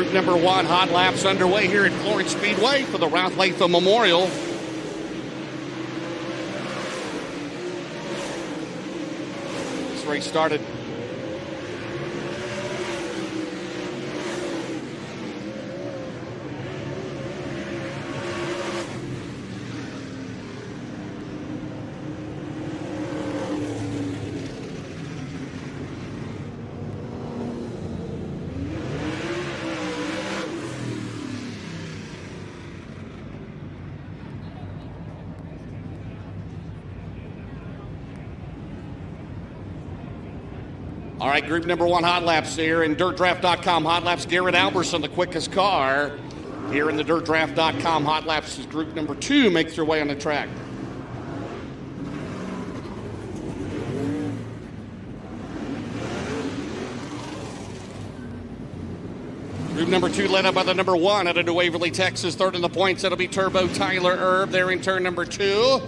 Group number 1 hot laps underway here at Florence Speedway for the Ralph Latham Memorial. This race started All right, group number 1 hot laps here in Dirtdraft.com hot laps. Garrett Alberson, the quickest car here in the Dirtdraft.com hot laps. As group number 2 makes their way on the track. Group number 2 led up by the number 1 out of New Waverly, Texas. Third in the points, that'll be Turbo Tyler Erb there in turn number 2.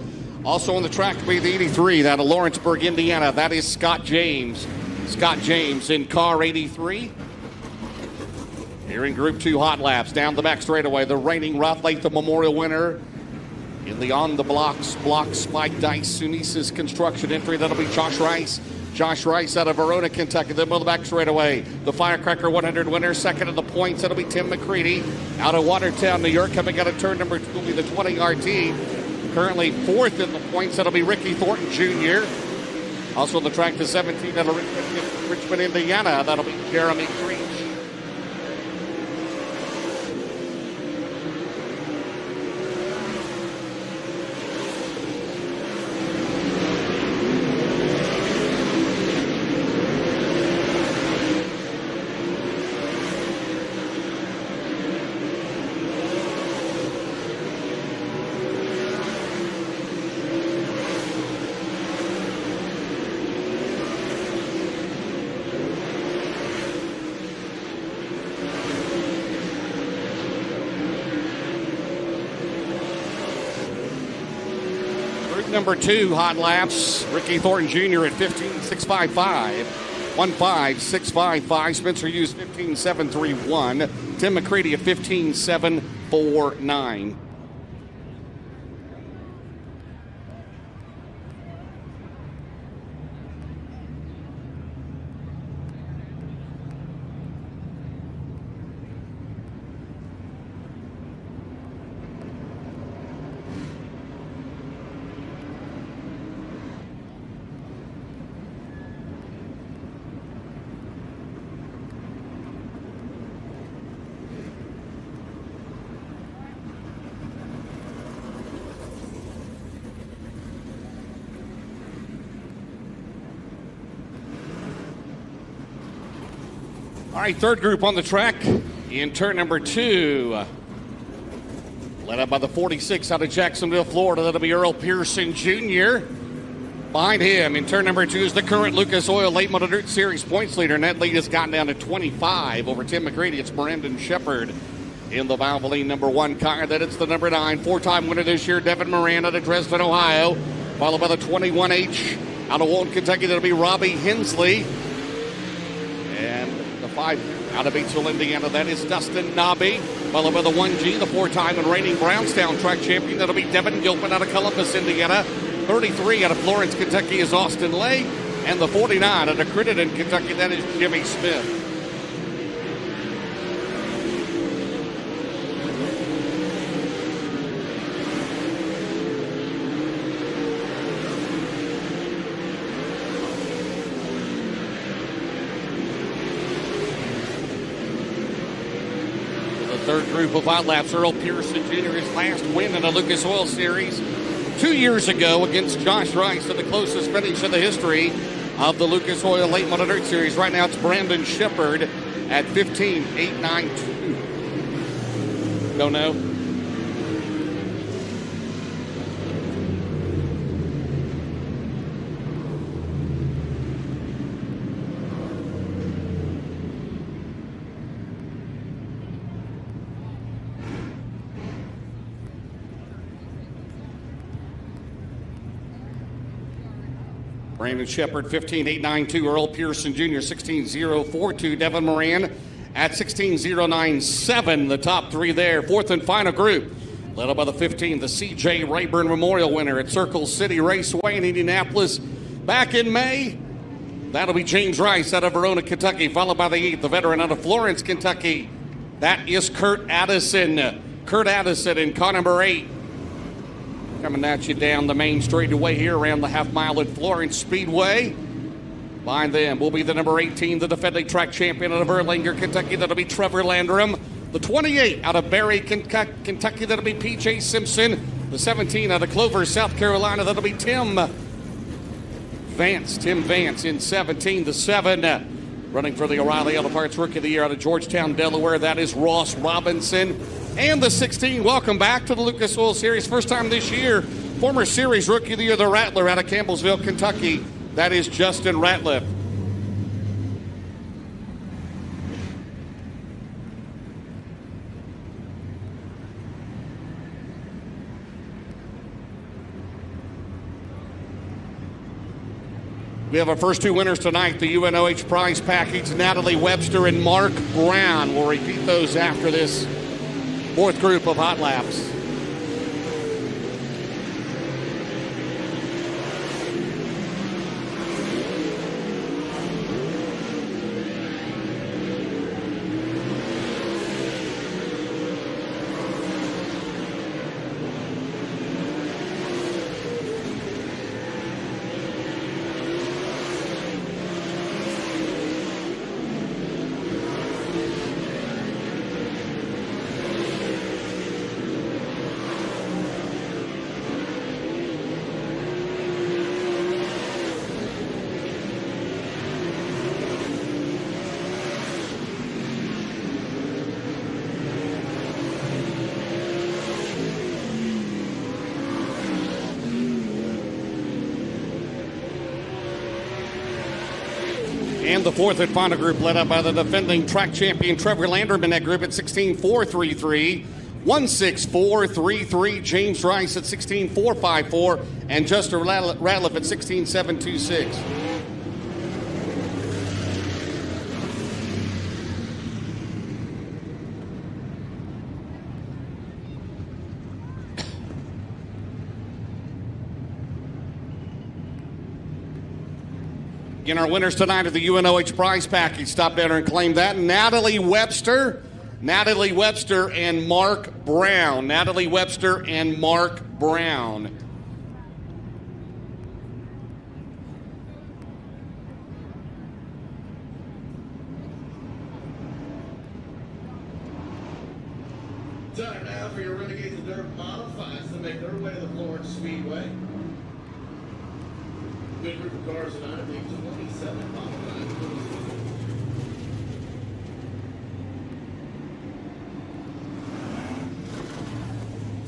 Also on the track will be the 83 out of Lawrenceburg, Indiana. That is Scott James. Scott James in car 83. Here in Group 2 hot laps, down the back straightaway, the reigning Ralph Latham Memorial winner in the on-the-blocks block spike dice Sunesis construction entry. That'll be Josh Rice. Josh Rice out of Verona, Kentucky. Then on the back straightaway, the Firecracker 100 winner. Second in the points, that'll be Tim McCready out of Watertown, New York. Coming out of turn number 2 will be the 20 RT. Currently 4th in the points, that'll be Ricky Thornton Jr. Also on the track, the 17 out of Richmond, Indiana. That'll be Jeremy Creech. Number 2 hot laps, Ricky Thornton Jr. at 15.655, 15.655. Spencer Hughes 15.731. Tim McCready at 15.749. All right, third group on the track in turn number 2. Led up by the 46 out of Jacksonville, Florida. That'll be Earl Pearson Jr. Behind him in turn number 2 is the current Lucas Oil Late Model Dirt Series points leader. And that lead has gotten down to 25 over Tim McCready. It's Brandon Shepard in the Valvoline number 1 car. That it's the number 9, 4-time winner this year, Devin Moran out of Dresden, Ohio. Followed by the 21H out of Walton, Kentucky. That'll be Robbie Hensley. And 5 out of Batesville, Indiana. That is Dustin Nobby. Followed by the 1G, the 4-time and reigning Brownstown track champion. That'll be Devin Gilpin out of Columbus, Indiana. 33 out of Florence, Kentucky is Austin Lay. And the 49 out of Crittenden, Kentucky, that is Jimmy Smith. Third group of hot laps, Earl Pearson Jr., his last win in the Lucas Oil Series 2 years ago against Josh Rice in the closest finish in the history of the Lucas Oil Late Model Dirt Series. Right now it's Brandon Shepard at 15.892. Don't know. Brandon Shepard, 15.892. Earl Pearson Jr., 16.042. Devin Moran at 16.097. The top three there. Fourth and final group, led up by the 15, the C.J. Rayburn Memorial winner at Circle City Raceway in Indianapolis back in May. That'll be James Rice out of Verona, Kentucky, followed by the 8th, the veteran out of Florence, Kentucky. That is Kurt Addison. Kurt Addison in car number 8. Coming at you down the main straightaway here around the half mile at Florence Speedway. Behind them will be the number 18, the defending track champion out of Erlanger, Kentucky. That'll be Trevor Landrum. The 28 out of Barry, Kentucky. That'll be P.J. Simpson. The 17 out of Clover, South Carolina. That'll be Tim Vance in 17. The 7 running for the O'Reilly Auto Parts Rookie of the Year out of Georgetown, Delaware. That is Ross Robinson. And the 16, welcome back to the Lucas Oil Series. First time this year, former Series Rookie of the Year, the Rattler out of Campbellsville, Kentucky. That is Justin Ratliff. We have our first two winners tonight, the UNOH prize package, Natalie Webster and Mark Brown. We'll repeat those after this fourth group of hot laps. And the fourth and final group led up by the defending track champion Trevor Landrum in that group at 16.433. 16433, James Rice at 16.454, and Justin Ratliff at 16.726. Again, our winners tonight of the UNOH prize package. Stop down there and claim that. Natalie Webster and Mark Brown. Natalie Webster and Mark Brown. Time now for your Renegades of Dirt Modifieds to make their way to the Florence Speedway. Good group of cars tonight, I think 27 modified.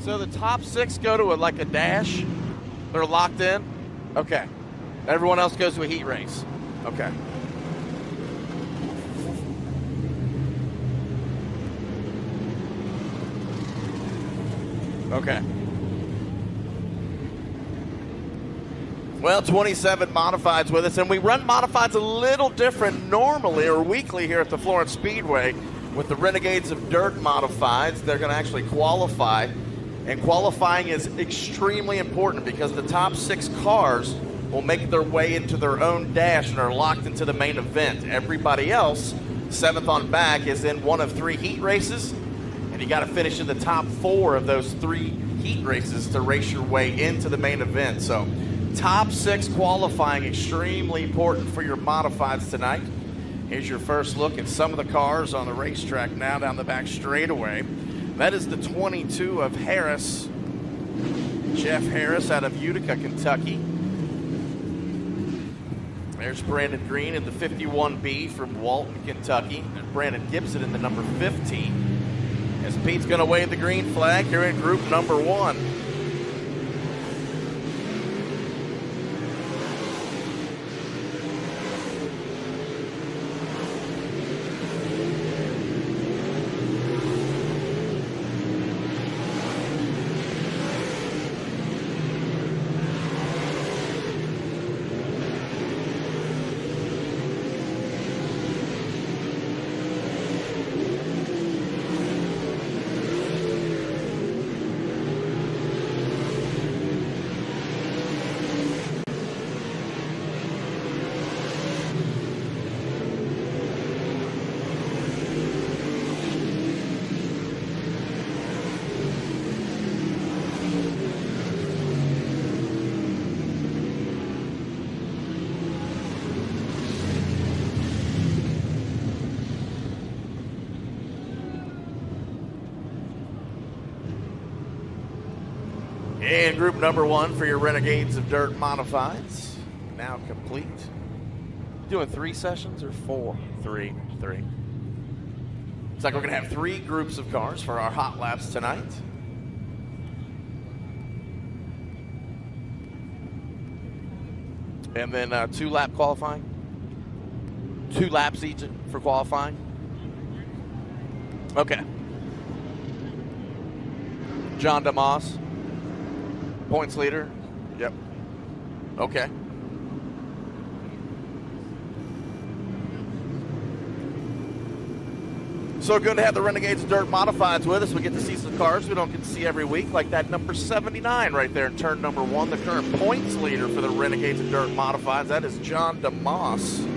So the top 6 go to like a dash? They're locked in? Okay. Everyone else goes to a heat race? Okay. Okay. Well, 27 modifieds with us, and we run modifieds a little different normally or weekly here at the Florence Speedway with the Renegades of Dirt modifieds. They're going to actually qualify, and qualifying is extremely important because the top 6 cars will make their way into their own dash and are locked into the main event. Everybody else, 7th on back, is in one of 3 heat races, and you got to finish in the top 4 of those 3 heat races to race your way into the main event. So top 6 qualifying, extremely important for your modifieds tonight. Here's your first look at some of the cars on the racetrack now down the back straightaway. That is the 22 of Harris, Jeff Harris out of Utica, Kentucky. There's Brandon Green in the 51B from Walton, Kentucky. And Brandon Gibson in the number 15. As Pete's going to wave the green flag here in group number 1. And group number 1 for your Renegades of Dirt Modifieds, now complete. Doing 3 sessions or 4? 3. Looks like we're gonna have 3 groups of cars for our hot laps tonight. And then 2-lap qualifying. 2 laps each for qualifying. Okay. John DeMoss, points leader. Yep. Okay. So good to have the Renegades of Dirt Modifieds with us. We get to see some cars we don't get to see every week, like that number 79 right there in turn number 1, the current points leader for the Renegades of Dirt Modifieds. That is John DeMoss.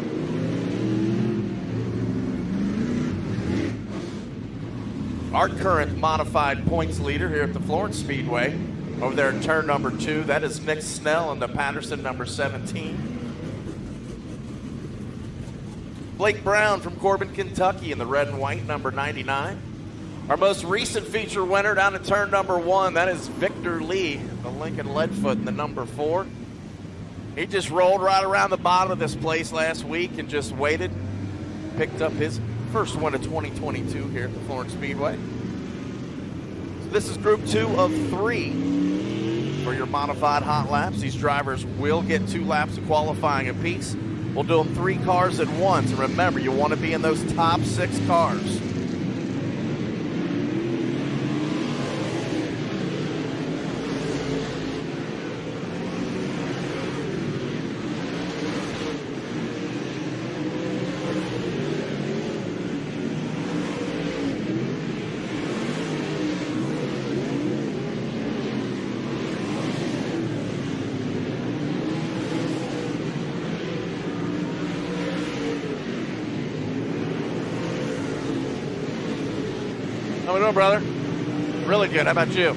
Our current modified points leader here at the Florence Speedway. Over there in turn number 2, that is Nick Snell in the Patterson number 17. Blake Brown from Corbin, Kentucky in the red and white number 99. Our most recent feature winner down in turn number 1, that is Victor Lee, the Lincoln Leadfoot in the number 4. He just rolled right around the bottom of this place last week and just waited. Picked up his first win of 2022 here at the Florence Speedway. So this is group 2 of 3 for your modified hot laps. These drivers will get 2 laps of qualifying apiece. We'll do them 3 cars at once. And remember, you want to be in those top 6 cars. How we doing, brother? Really good. How about you?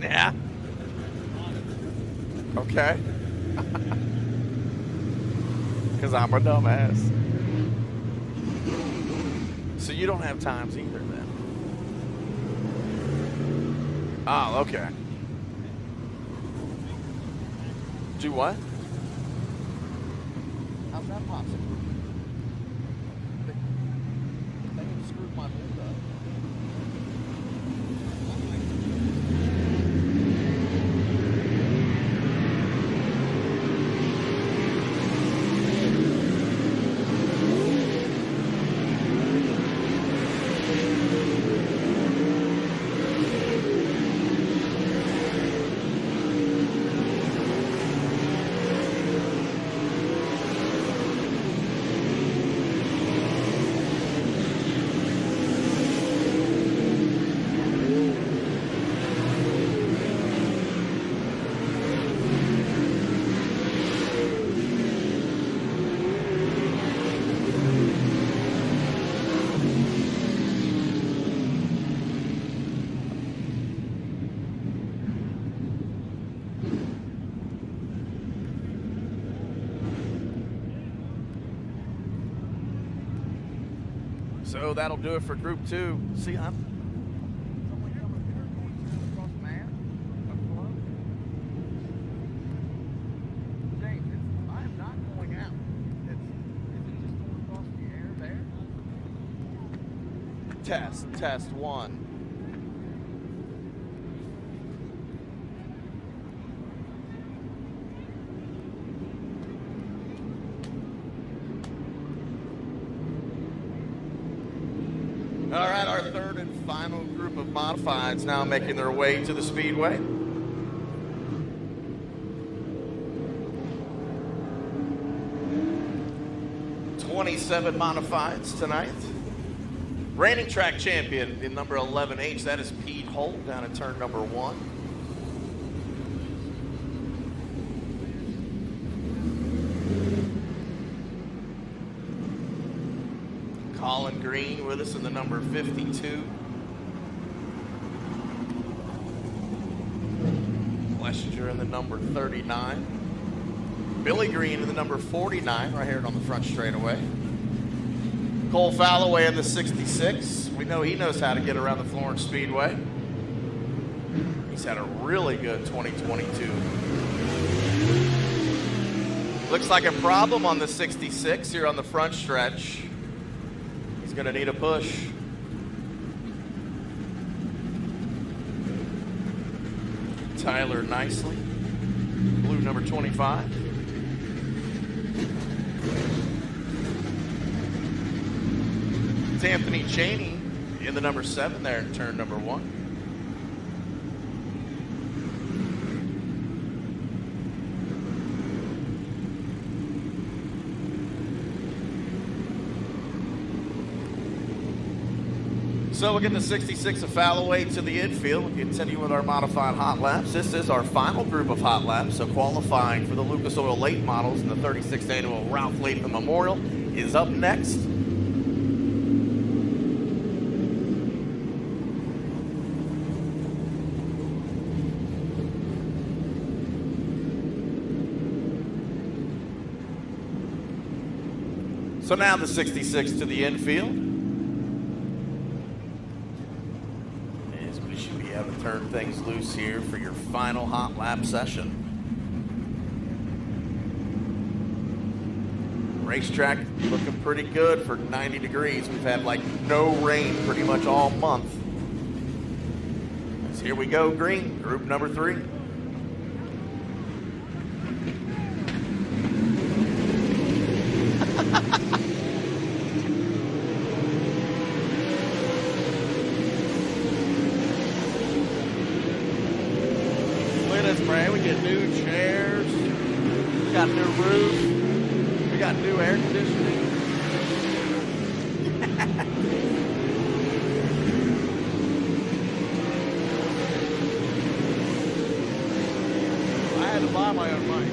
Yeah. Okay. Because I'm a dumbass. So you don't have times either then? Oh, okay. Do what? How's that possible? They screwed my bolt up. So that'll do it for Group 2. See, I'm... Test 1. All right, our third and final group of modifieds now making their way to the Speedway. '27 modifieds tonight. Reigning track champion in number 11H, that is Pete Holt down at turn number 1. Colin Green with us in the number 52. Schlesinger in the number 39. Billy Green in the number 49, right here on the front straightaway. Cole Falloway in the 66. We know he knows how to get around the Florence Speedway. He's had a really good 2022. Looks like a problem on the 66 here on the front stretch. He's going to need a push. Tyler Nicely, blue number 25. It's Anthony Cheney in the number 7 there in turn number 1. So we'll get the 66 of Falloway to the infield. We'll continue with our modified hot laps. This is our final group of hot laps. So qualifying for the Lucas Oil late models in the 36th annual Ralph Latham Memorial is up next. So now the 66 to the infield. To turn things loose here for your final hot lap session. Racetrack looking pretty good for 90 degrees. We've had like no rain pretty much all month. So here we go, green, group number 3. We get new chairs, we got new roof, we got new air conditioning. I had to buy my own mic.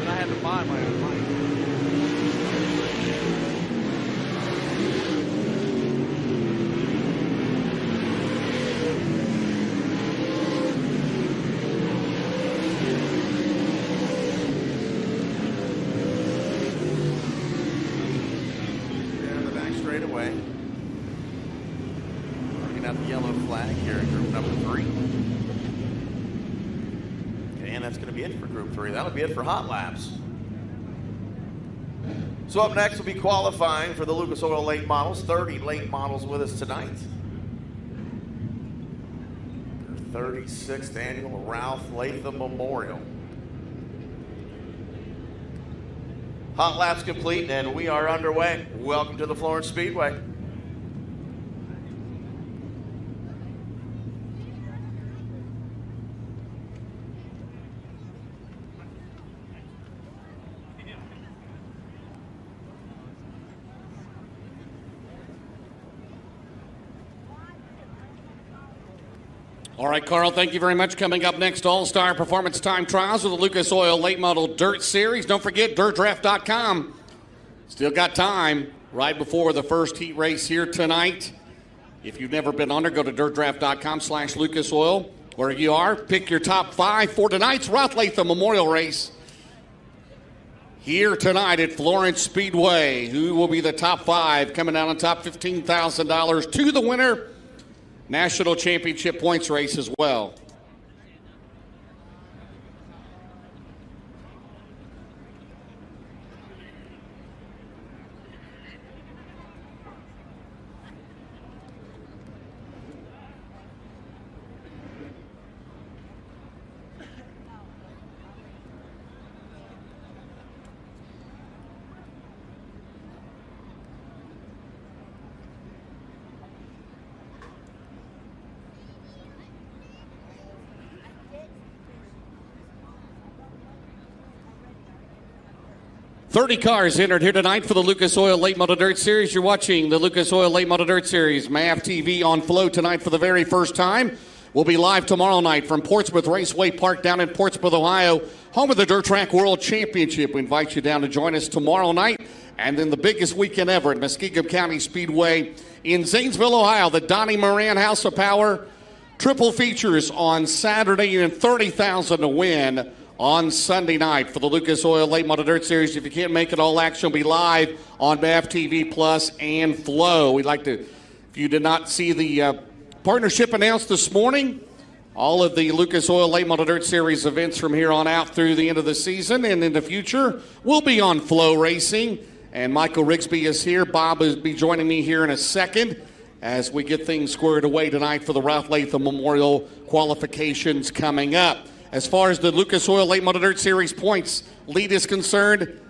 And I had to buy my own mic. Away. Looking at the yellow flag here in group number 3. And that's going to be it for group 3. That'll be it for hot laps. So up next will be qualifying for the Lucas Oil late models. 30 late models with us tonight. The 36th annual Ralph Latham Memorial. Hot laps complete, and we are underway. Welcome to the Florence Speedway. All right, Carl, thank you very much. Coming up next, All-Star Performance Time Trials of the Lucas Oil Late Model Dirt Series. Don't forget, Dirtdraft.com. Still got time right before the first heat race here tonight. If you've never been on there, go to Dirtdraft.com/Lucas Oil. Where you are, pick your top 5 for tonight's Ralph Latham Memorial Race. Here tonight at Florence Speedway, who will be the top 5 coming out on top, $15,000 to the winner. National Championship points race as well. $30 cars entered here tonight for the Lucas Oil Late Model Dirt Series. You're watching the Lucas Oil Late Model Dirt Series, MAV TV on Flow tonight for the very first time. We'll be live tomorrow night from Portsmouth Raceway Park down in Portsmouth, Ohio, home of the Dirt Track World Championship. We invite you down to join us tomorrow night. And then the biggest weekend ever at Muskingum County Speedway in Zanesville, Ohio, the Donnie Moran House of Power. Triple features on Saturday and $30,000 to win on Sunday night for the Lucas Oil Late Model Dirt Series. If you can't make it, all action will be live on BAF TV Plus and Flow. We'd like to, if you did not see the partnership announced this morning, all of the Lucas Oil Late Model Dirt Series events from here on out through the end of the season and in the future will be on FloRacing. And Michael Rigsby is here. Bob will be joining me here in a second as we get things squared away tonight for the Ralph Latham Memorial qualifications coming up. As far as the Lucas Oil Late Model Dirt Series points lead is concerned,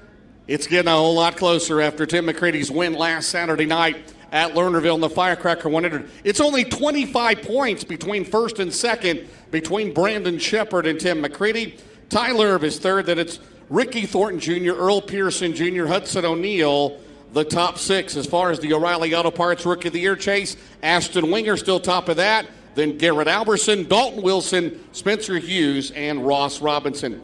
it's getting a whole lot closer after Tim McCready's win last Saturday night at Lernerville in the Firecracker 100. It's only 25 points between first and second between Brandon Shepard and Tim McCready. Tyler is third. Then it's Ricky Thornton Jr., Earl Pearson Jr., Hudson O'Neill, the top six. As far as the O'Reilly Auto Parts Rookie of the Year chase, Ashton Winger still top of that. Then Garrett Alberson, Dalton Wilson, Spencer Hughes, and Ross Robinson.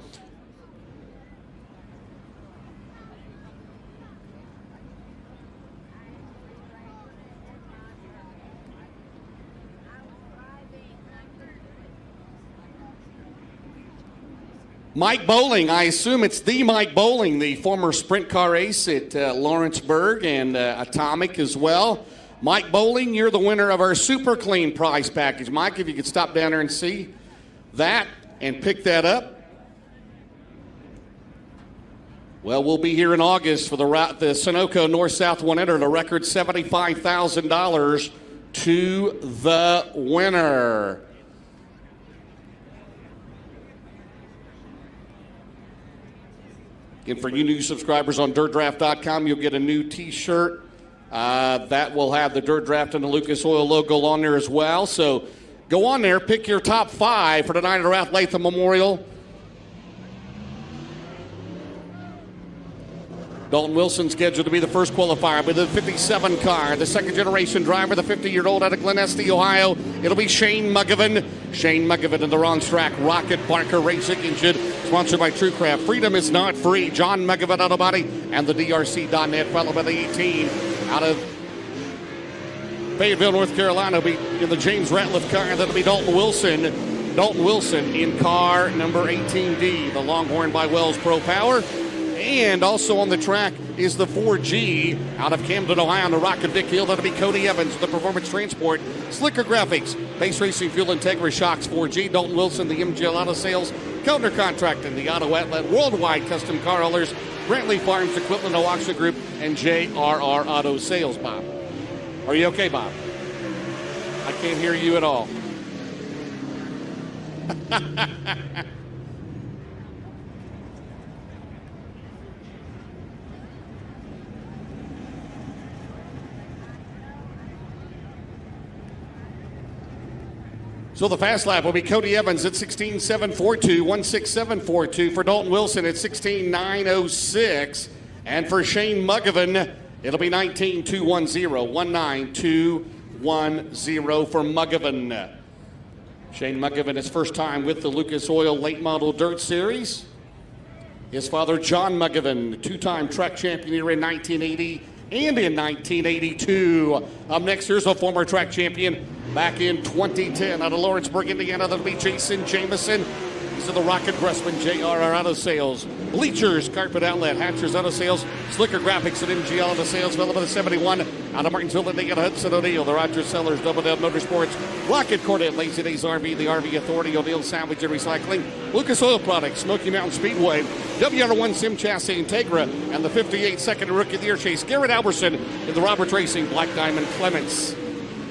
Mike Bowling, I assume it's the Mike Bowling, the former sprint car ace at Lawrenceburg and Atomic as well. Mike Bowling, you're the winner of our Super Clean prize package. Mike, if you could stop down there and see that and pick that up. Well, we'll be here in August for the Sunoco North-South 100, a record $75,000 to the winner. And for you new subscribers on Dirtdraft.com, you'll get a new T-shirt that will have the Dirtdraft and the Lucas Oil logo on there as well. So go on there, pick your top 5 for tonight at the Ralph Latham Memorial. Dalton Wilson scheduled to be the first qualifier with the 57 car. The second generation driver, the 50-year-old out of Glen Estee, Ohio. It'll be Shane Muggovan. Shane Muggovan in the Ron's Track Rocket Barker Racing Engine, sponsored by TrueCraft. Freedom is not free. John Muggovan Auto Body and the DRC.net, followed by the 18 out of Fayetteville, North Carolina. Will be in the James Ratliff car. That'll be Dalton Wilson. Dalton Wilson in car number 18D, the Longhorn by Wells Pro Power. And also on the track is the 4G out of Camden, Ohio, on the Rocket Dick Hill. That'll be Cody Evans, the Performance Transport, Slicker Graphics, Base Racing Fuel Integra Shocks 4G, Dalton Wilson, the MGL Auto Sales, Kellner Contracting, the Auto Outlet, Worldwide Custom Car Haulers, Brantley Farms Equipment, Oaxaca Group, and JRR Auto Sales. Bob, are you okay, Bob? I can't hear you at all. So the fast lap will be Cody Evans at 16.742, 16742. For Dalton Wilson at 16.906. And for Shane Muggovan, it'll be 19.210, 19210 for Muggovan. Shane Muggovan, his first time with the Lucas Oil Late Model Dirt Series. His father, John Muggovan, two-time track champion here in 1980 and in 1982. Up next, here's a former track champion back in 2010 out of Lawrenceburg, Indiana. That'll be Jason Jameson. These are the Rocket Gressman, JRR Auto Sales, Bleachers, Carpet Outlet, Hatchers Auto Sales, Slicker Graphics at MGL Auto Sales, Velvet of 71 out of Martinsville, Indiana, Hudson O'Neill, the Rogers Sellers, Double Down Motorsports, Rocket Cornet, Lazy Days RV, the RV Authority, O'Neill Salvage and Recycling, Lucas Oil Products, Smoky Mountain Speedway, WR1 Sim Chassis Integra, and the 58 second Rookie of the Year chase, Garrett Alberson in the Roberts Racing, Black Diamond Clements.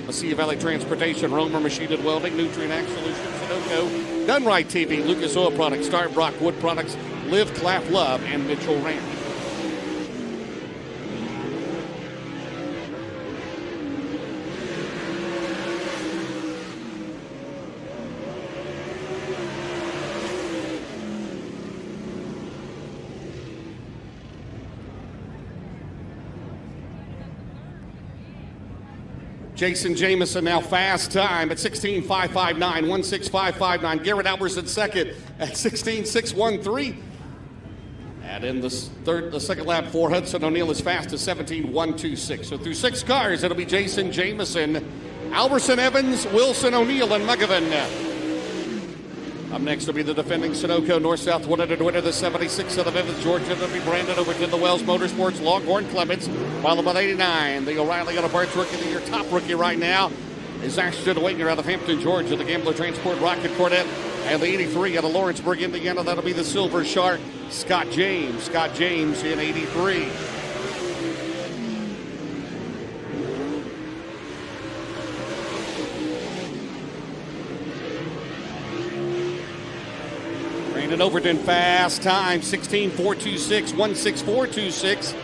Mesilla Valley Transportation, Romer Machined Welding, Nutrient Ag Solutions, Sunoco, Done Right TV, Lucas Oil Products, Star Brock Wood Products, Live, Clap, Love, and Mitchell Ranch. Jason Jameson now fast time at 16.559, 16559. Garrett Alberson second at 16.613. And in the second lap for Hudson O'Neill is fast as 17.126. So through 6 cars, it'll be Jason Jameson, Alberson, Evans, Wilson, O'Neill, and Muggovan. Up next will be the defending Sunoco North-South 100 winner, the 76 out of Evans, Georgia. It'll be Brandon Overton, the Wells Motorsports Longhorn Clements, followed by 89. The O'Reilly Auto Parts Rookie of the Year, top rookie right now is Ashton Wagner out of Hampton, Georgia. The Gambler Transport Rocket Corvette, and the 83 out of Lawrenceburg, Indiana. That'll be the Silver Shark, Scott James. Scott James in 83. Brandon Overton, fast time, 16.426, 16426.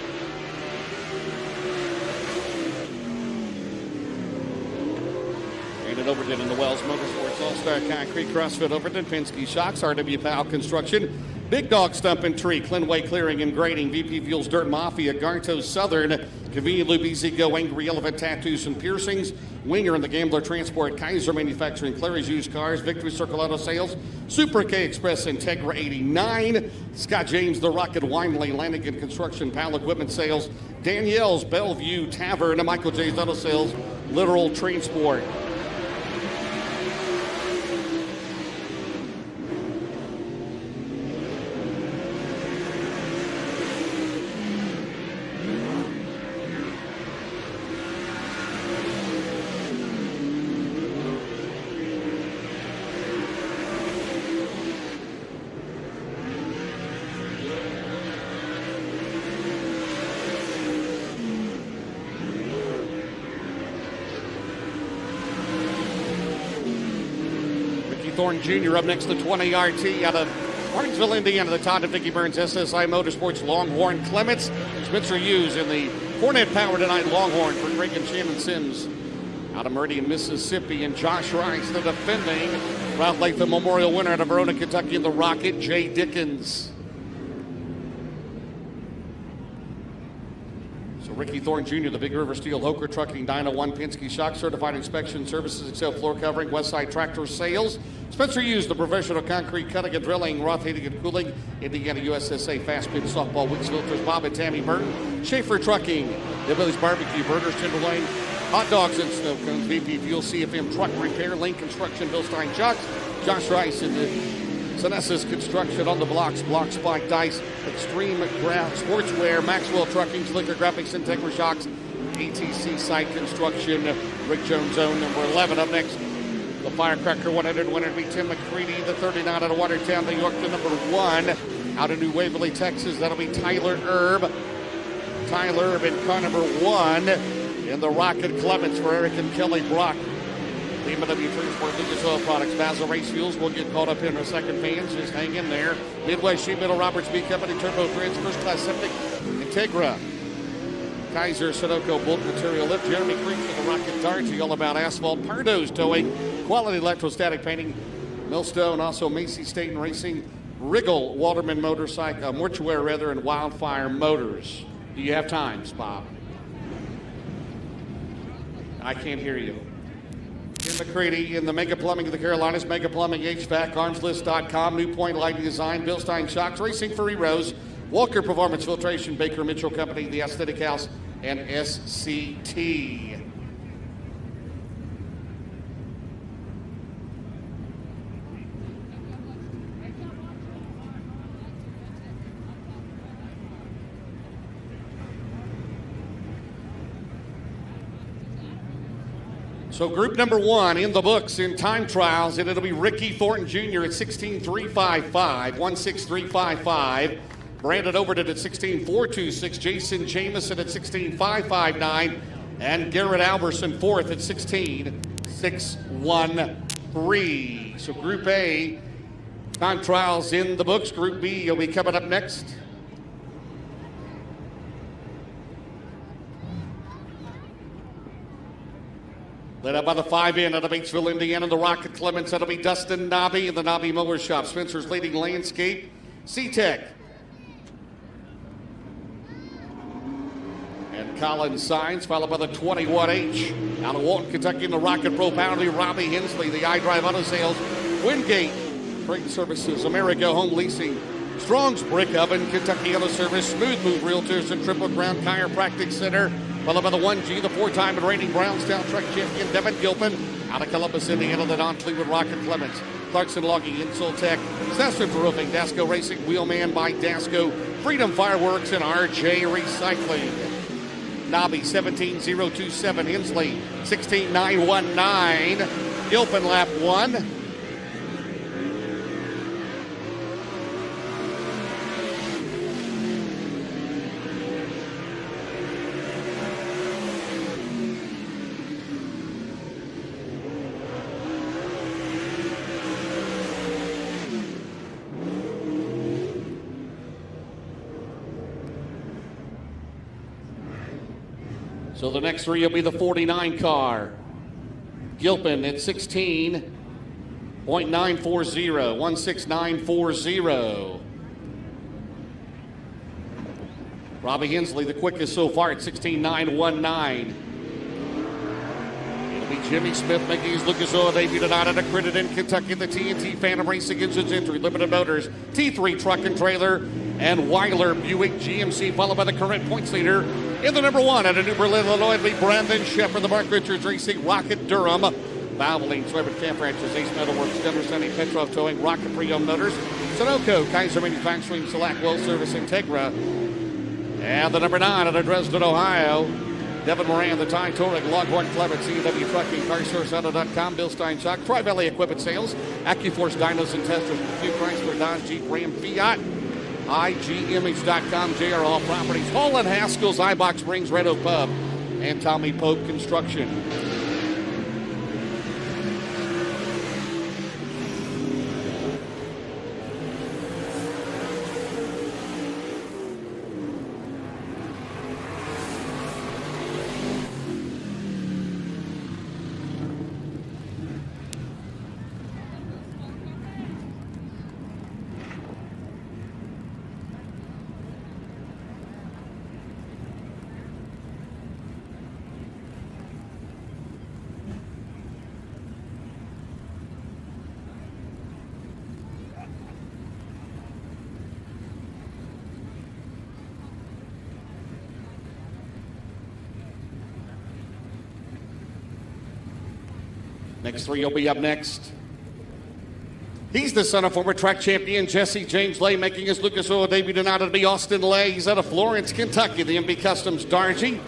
Brandon Overton in the Wells Motorsports All-Star Concrete, CrossFit Overton, Penske Shocks, RW Powell Construction, Big Dog Stump and Tree, Clinway Clearing and Grading, VP Fuels Dirt Mafia, Garto Southern, Convenient Loop, Easy Go, Angry Elephant Tattoos and Piercings, Winger and the Gambler Transport, Kaiser Manufacturing, Clary's Used Cars, Victory Circle Auto Sales, Super K Express, Integra 89, Scott James, The Rocket, Wineley, Lanigan Construction, Powell Equipment Sales, Danielle's Bellevue Tavern, and Michael J's Auto Sales, Literal Transport. Thornton Jr. up next, the 20 RT out of Martinsville, Indiana, the Todd and Vicki Burns SSI Motorsports Longhorn Clements. Spencer Hughes in the Hornet Power Tonight Longhorn for Greg and Shannon Sims out of Meridian, Mississippi. And Josh Rice, the defending Ralph Latham Memorial winner out of Verona, Kentucky, in the Rocket, Jay Dickens. Ricky Thornton Jr., the Big River Steel, Hoker Trucking, Dyna One, Penske Shock, Certified Inspection Services, Excel Floor Covering, Westside Tractor Sales. Spencer Hughes, the Professional Concrete Cutting and Drilling, Roth Heating and Cooling, Indiana USSA, Fast Pin Softball, Wicks Filters, Bob and Tammy Burton, Schaefer Trucking, Billy's Barbecue, Burners, Timberlane, Hot Dogs and Snow Cones, VP Fuel, CFM Truck Repair, Link Construction, Bill Stein Shocks, Josh Rice in the Sonessa's Construction, On the Blocks, Block Spike Dice, Extreme Ground Sportswear, Maxwell Trucking, Slicker Graphics, Integra Shocks, ATC Site Construction, Rick Jones Zone number 11. Up next, the Firecracker 100 winner will be Tim McCready, the 39 out of Watertown, New York, the number 1 out of New Waverly, Texas. That'll be Tyler Erb. Tyler Erb in car number 1 in the Rocket Clements for Eric and Kelly Brock. The M&W Transport, Lucas Oil Products, Basil Race Fuels. We'll get caught up in our second fans. Just hang in there. Midwest Sheet Metal, Roberts B Company, Turbo Trans, First Class Septic, Integra, Kaiser, Sunoco, Bolt Material Lift, Jeremy Creek for the Rocket Darts, All About Asphalt, Pardo's Towing, Quality Electrostatic Painting, Millstone, also Macy State and Racing, Riggle, Waterman Motorcycle, Mortuary Rather, and Wildfire Motors. Do you have times, Bob? I can't hear you. Tim McCready in the Mega Plumbing of the Carolinas, Mega Plumbing HVAC, ArmsList.com, New Point Lighting Design, Bill Stein Shocks, Racing for Rose, Walker Performance Filtration, Baker Mitchell Company, The Aesthetic House, and SCT. So group number 1 in the books in time trials, and it'll be Ricky Thornton Jr. at 16.355, 16355. Brandon Overton at 16.426. Jason Jamison at 16.559. And Garrett Alberson fourth at 16.613. So Group A, time trials in the books. Group B will be coming up next. Led up by the 5 in out of Batesville, Indiana, the Rocket Clements. That'll be Dustin Nobby in the Nobby Mower Shop. Spencer's Leading Landscape, C-Tech. And Colin Signs, followed by the 21H. Out of Walton, Kentucky, in the Rocket Pro Bounty, Robbie Hensley, the iDrive Auto Sales, Wingate, Freight Services, America Home Leasing, Strong's Brick Oven, Kentucky Auto Service, Smooth Move Realtors, and Triple Crown Chiropractic Center. Followed by the 1G, the 4-time and reigning Brownstown Truck Champion, Devin Gilpin. Out of Columbus, Indiana, the non-Fleetwood Rocket Clements. Clarkson Logging, Insultech, Session Roofing, Dasco Racing, Wheelman by Dasco, Freedom Fireworks, and RJ Recycling. Nobby 17027, Hensley 16919, Gilpin lap 1. So the next three will be the 49 car. Gilpin at 16.940, 16940. Robbie Hensley, the quickest so far at 16.919. It'll be Jimmy Smith making his Lucas Oil debut tonight at Accredited in Kentucky. The TNT Phantom Racing Engines Entry, Limited Motors, T3 Truck and Trailer, and Weiler Buick GMC, followed by the current points leader in the number 1 out of New Berlin, Illinois. It'll be Brandon Shepard, the Mark Richards Racing, Rocket Durham, Valvoline, Swibbert Camp Ranches, Ace Metalworks, Denver Sunny, Petrov Towing, Rocket Pre-Owned Motors, Sunoco, Kaiser Manufacturing, Select Well Service, Integra, and the number 9 out of Dresden, Ohio, Devin Moran, the Ty Touring, Longhorn Clements, CW Trucking, CarSourceAuto.com, Bill Steinschak, Tri-Valley Equipment Sales, AccuForce Dynos and Testers, Hugh Chrysler, Dodge, Jeep, Ram, Fiat, IGimage.com, JR All Properties, Hall and Haskell's, iBox Springs, Red Oak Pub, and Tommy Pope Construction. Next three will be up next. He's the son of former track champion Jesse James Lay, making his Lucas Oil debut tonight. It'll be Austin Lay. He's out of Florence, Kentucky. The MB Customs Dargy,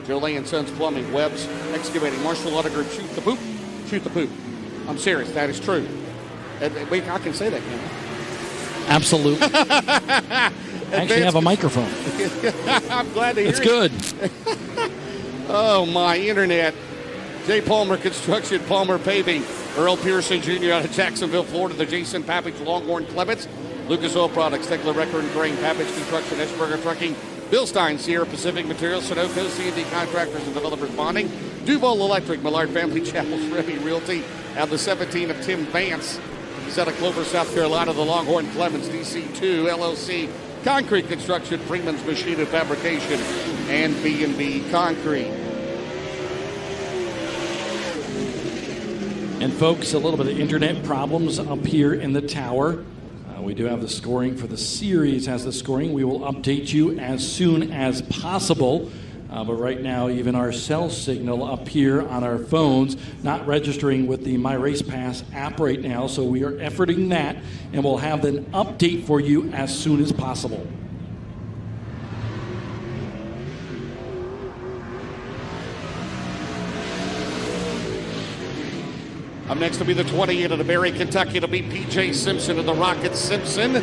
Joe Lay and Sons Plumbing, Webb's Excavating, Marshall Auto Group, Shoot the Poop. Shoot the Poop. I'm serious. That is true. Wait, I can say that, can't I? Absolutely. I actually have a microphone. I'm glad to hear it's good. Oh, my internet. J. Palmer Construction, Palmer Paving, Earl Pearson Jr. out of Jacksonville, Florida, the Jason Papich, Longhorn Clements, Lucas Oil Products, Steckler Record and Grain, Papich Construction, Eschberger Trucking, Bill Stein, Sierra Pacific Materials, Sunoco, C&D Contractors and Developers Bonding, Duval Electric, Millard Family Chapels, Remy Realty, out the 17 of Tim Vance. He's out of Clover, South Carolina, the Longhorn Clements, DC2, LLC, Concrete Construction, Freeman's Machine and Fabrication, and B&B Concrete. And folks, a little bit of internet problems up here in the tower. We do have the scoring for the series has the scoring. We will update you as soon as possible. But right now, even our cell signal up here on our phones, not registering with the My Race Pass app right now. So we are efforting that, and we'll have an update for you as soon as possible. Up next will be the 28 of the Barry, Kentucky. It'll be P.J. Simpson and the Rocket Simpson.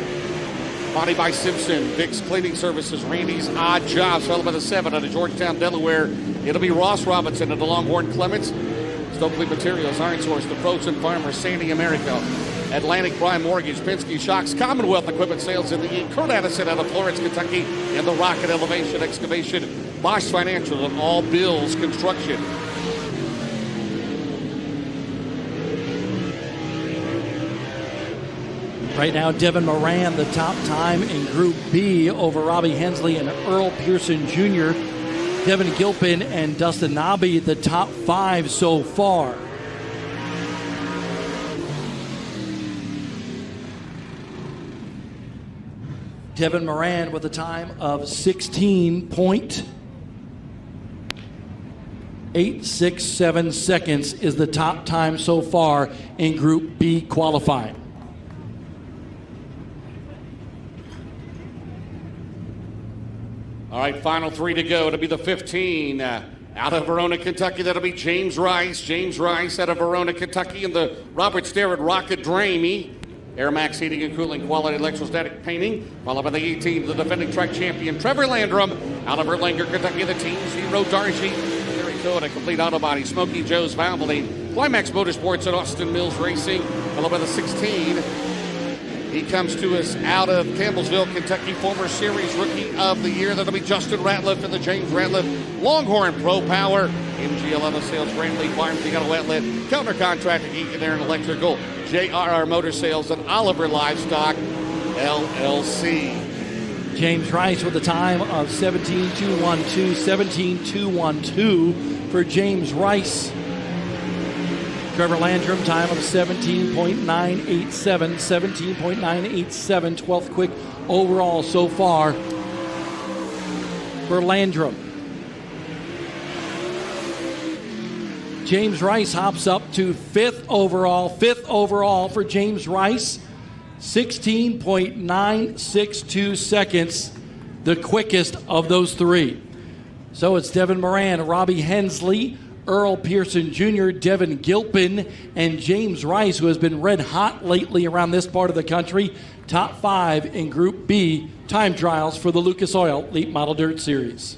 Body by Simpson, Dick's Cleaning Services, Randy's Odd Jobs, followed by the 7 out of Georgetown, Delaware. It'll be Ross Robinson and the Longhorn Clements. Stokely Materials, Iron Source, The Frozen Farmer, Sandy America, Atlantic Prime Mortgage, Penske Shocks, Commonwealth Equipment Sales in the E. Kurt Addison out of Florence, Kentucky, and the Rocket Elevation Excavation, Bosch Financial, and All Bills Construction. Right now, Devin Moran, the top time in Group B over Robbie Hensley and Earl Pearson Jr. Devin Gilpin and Dustin Nobby, the top 5 so far. Devin Moran with a time of 16.8. 8.67 seconds is the top time so far in Group B qualifying. All right, final 3 to go. It'll be the 15. Out of Verona, Kentucky, that'll be James Rice. James Rice out of Verona, Kentucky, in the Robert Starrett Rocket Dramey. Air Max Heating and Cooling, Quality Electrostatic Painting. Followed by the 18, the defending track champion, Trevor Landrum. Out of Erlanger, Kentucky, the Team Zero Darcy. There he goes, a complete auto body. Smoky Joe's Valvoline. Climax Motorsports at Austin Mills Racing. Followed by the 16. He comes to us out of Campbellsville, Kentucky, former Series Rookie of the Year. That'll be Justin Ratliff in the James Ratliff Longhorn Pro Power. MGL Auto Sales, Grand League Farms, you got a wet lid. Counter Contractor, Geek and Aaron Electrical, JRR Motor Sales, and Oliver Livestock, LLC. James Rice with a time of 17.212, 17.212 for James Rice. Trevor Landrum, time of 17.987, 17.987, 12th quick overall so far for Landrum. James Rice hops up to 5th overall for James Rice, 16.962 seconds, the quickest of those 3. So it's Devin Moran, Robbie Hensley, Earl Pearson Jr., Devin Gilpin, and James Rice, who has been red hot lately around this part of the country. Top 5 in Group B time trials for the Lucas Oil Late Model Dirt Series.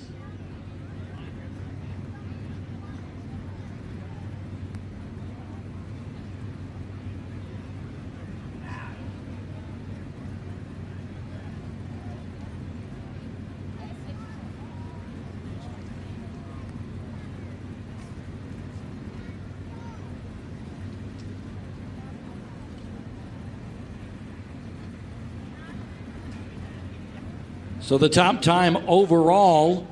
So the top time overall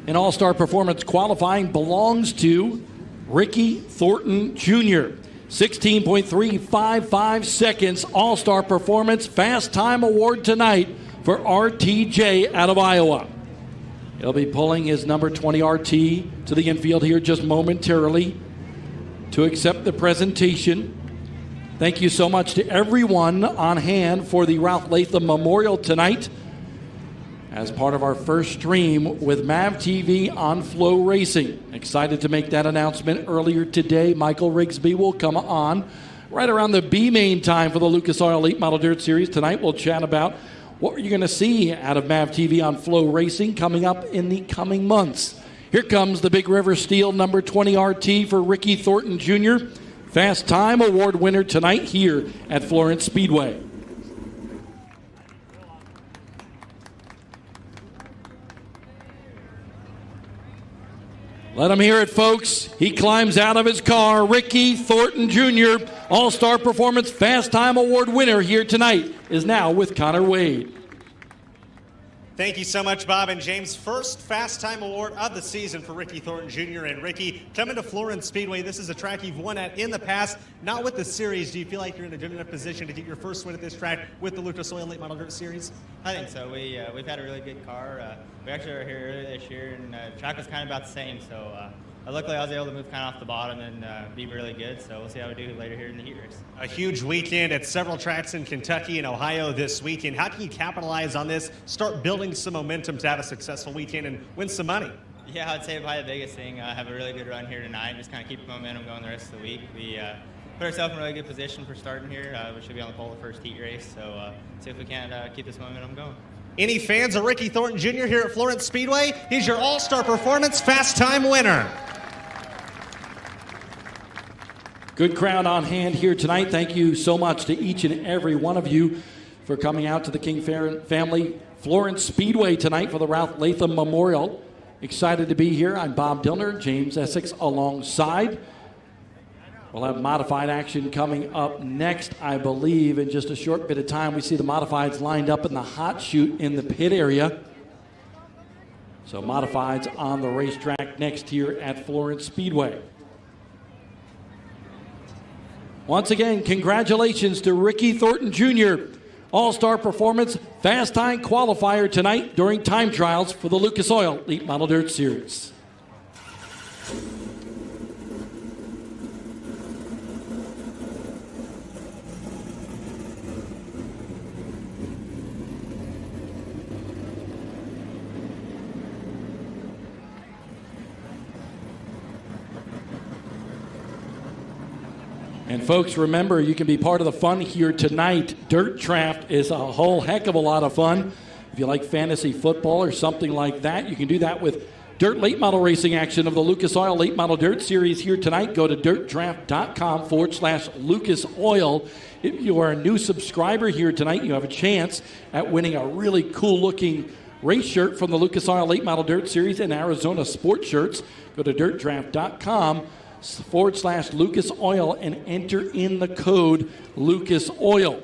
in All-Star Performance qualifying belongs to Ricky Thornton Jr. 16.355 seconds, All-Star Performance Fast Time Award tonight for RTJ out of Iowa. He'll be pulling his number 20 RT to the infield here just momentarily to accept the presentation. Thank you so much to everyone on hand for the Ralph Latham Memorial tonight as part of our first stream with MAV TV on FloRacing. Excited to make that announcement earlier today. Michael Rigsby will come on right around the B main time for the Lucas Oil Elite Model Dirt Series. Tonight we'll chat about what you're going to see out of MAV TV on FloRacing coming up in the coming months. Here comes the Big River Steel number 20 RT for Ricky Thornton Jr., Fast Time Award winner tonight here at Florence Speedway. Let him hear it, folks. He climbs out of his car. Ricky Thornton Jr., All-Star Performance Fast Time Award winner here tonight, is now with Connor Wade. Thank you so much, Bob and James. First Fast Time Award of the season for Ricky Thornton Jr. And Ricky, coming to Florence Speedway, this is a track you've won at in the past, not with the series. Do you feel like you're in a good enough position to get your first win at this track with the Lucas Oil Late Model Dirt Series? I think so. We've had a really good car. We actually were here earlier this year, and the track was kind of about the same. So luckily, I was able to move kind of off the bottom and be really good. So we'll see how we do later here in the heat race. A huge weekend at several tracks in Kentucky and Ohio this weekend. How can you capitalize on this, start building some momentum to have a successful weekend and win some money? Yeah, I'd say probably the biggest thing, have a really good run here tonight, just kind of keep the momentum going the rest of the week. We put ourselves in a really good position for starting here. We should be on the pole the first heat race, so see if we can't keep this momentum going. Any fans of Ricky Thornton Jr. here at Florence Speedway? He's your All-Star Performance Fast Time winner. Good crowd on hand here tonight. Thank you so much to each and every one of you for coming out to the King Family Florence Speedway tonight for the Ralph Latham Memorial. Excited to be here. I'm Bob Dillner, James Essex alongside. We'll have modified action coming up next, I believe, in just a short bit of time. We see the modifieds lined up in the hot chute in the pit area. So modifieds on the racetrack next here at Florence Speedway. Once again, congratulations to Ricky Thornton Jr., All-Star Performance Fast Time Qualifier tonight during time trials for the Lucas Oil Elite Model Dirt Series. And folks, remember, you can be part of the fun here tonight. Dirtdraft is a whole heck of a lot of fun. If you like fantasy football or something like that, you can do that with Dirt Late Model Racing action of the Lucas Oil Late Model Dirt Series here tonight. Go to dirtdraft.com/Lucas Oil. If you are a new subscriber here tonight, you have a chance at winning a really cool-looking race shirt from the Lucas Oil Late Model Dirt Series and Arizona Sports Shirts. Go to dirtdraft.com/Lucas Oil and enter in the code Lucas Oil.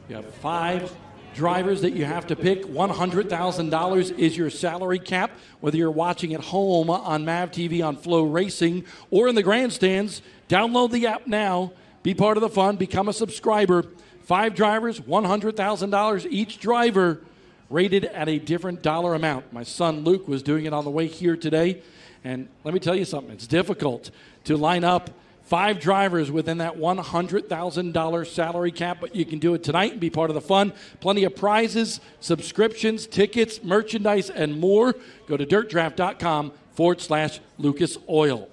You have 5 drivers that you have to pick. $100,000 is your salary cap. Whether you're watching at home on MAV TV on FloRacing or in the grandstands, download the app now. Be part of the fun. Become a subscriber. 5 drivers, $100,000 each driver, rated at a different dollar amount. My son Luke was doing it on the way here today. And let me tell you something. It's difficult to line up 5 drivers within that $100,000 salary cap, but you can do it tonight and be part of the fun. Plenty of prizes, subscriptions, tickets, merchandise, and more. Go to dirtdraft.com/Lucas Oil.